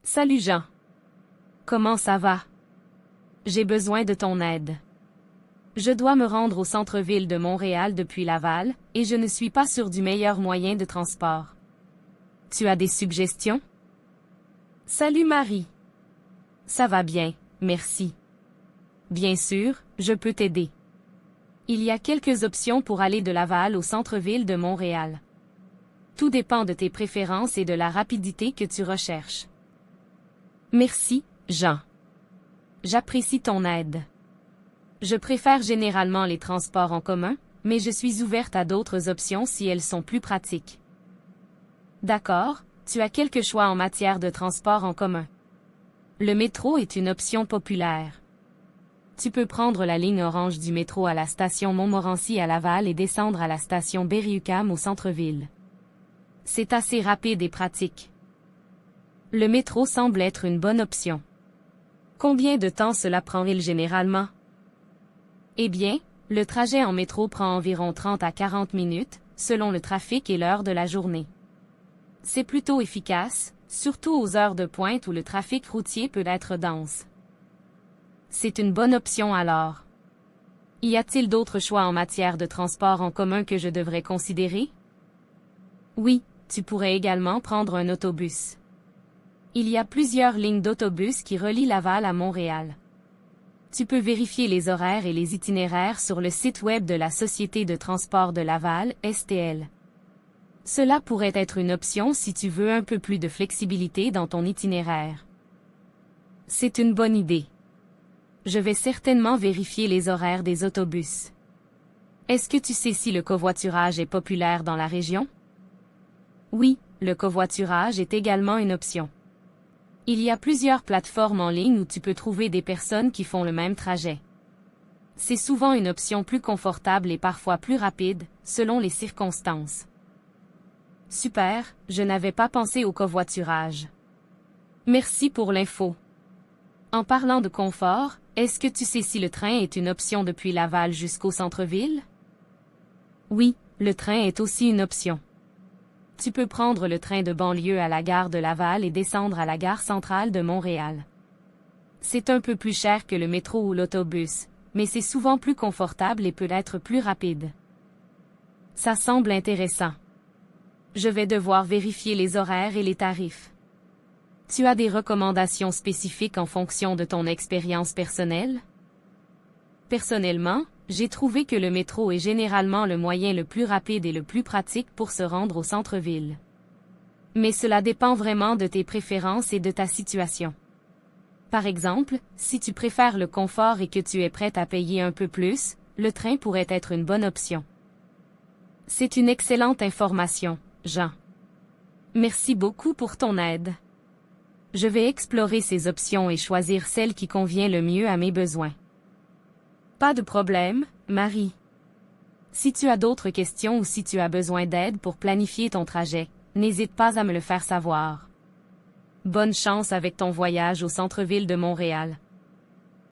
Salut Jean. Comment ça va? J'ai besoin de ton aide. Je dois me rendre au centre-ville de Montréal depuis Laval, et je ne suis pas sûr du meilleur moyen de transport. Tu as des suggestions? Salut Marie. Ça va bien, merci. Bien sûr, je peux t'aider. Il y a quelques options pour aller de Laval au centre-ville de Montréal. Tout dépend de tes préférences et de la rapidité que tu recherches. Merci, Jean. J'apprécie ton aide. Je préfère généralement les transports en commun, mais je suis ouverte à d'autres options si elles sont plus pratiques. D'accord, tu as quelques choix en matière de transport en commun. Le métro est une option populaire. Tu peux prendre la ligne orange du métro à la station Montmorency à Laval et descendre à la station Berry-UQAM au centre-ville. C'est assez rapide et pratique. Le métro semble être une bonne option. Combien de temps cela prend-il généralement? Eh bien, le trajet en métro prend environ 30 à 40 minutes, selon le trafic et l'heure de la journée. C'est plutôt efficace, surtout aux heures de pointe où le trafic routier peut être dense. C'est une bonne option alors. Y a-t-il d'autres choix en matière de transport en commun que je devrais considérer? Oui, tu pourrais également prendre un autobus. Il y a plusieurs lignes d'autobus qui relient Laval à Montréal. Tu peux vérifier les horaires et les itinéraires sur le site web de la Société de transport de Laval, STL. Cela pourrait être une option si tu veux un peu plus de flexibilité dans ton itinéraire. C'est une bonne idée. Je vais certainement vérifier les horaires des autobus. Est-ce que tu sais si le covoiturage est populaire dans la région? Oui, le covoiturage est également une option. Il y a plusieurs plateformes en ligne où tu peux trouver des personnes qui font le même trajet. C'est souvent une option plus confortable et parfois plus rapide, selon les circonstances. Super, je n'avais pas pensé au covoiturage. Merci pour l'info. En parlant de confort, est-ce que tu sais si le train est une option depuis Laval jusqu'au centre-ville? Oui, le train est aussi une option. Tu peux prendre le train de banlieue à la gare de Laval et descendre à la gare centrale de Montréal. C'est un peu plus cher que le métro ou l'autobus, mais c'est souvent plus confortable et peut être plus rapide. Ça semble intéressant. Je vais devoir vérifier les horaires et les tarifs. Tu as des recommandations spécifiques en fonction de ton expérience personnelle? Personnellement, j'ai trouvé que le métro est généralement le moyen le plus rapide et le plus pratique pour se rendre au centre-ville. Mais cela dépend vraiment de tes préférences et de ta situation. Par exemple, si tu préfères le confort et que tu es prête à payer un peu plus, le train pourrait être une bonne option. C'est une excellente information, Jean. Merci beaucoup pour ton aide. Je vais explorer ces options et choisir celle qui convient le mieux à mes besoins. Pas de problème, Marie. Si tu as d'autres questions ou si tu as besoin d'aide pour planifier ton trajet, n'hésite pas à me le faire savoir. Bonne chance avec ton voyage au centre-ville de Montréal.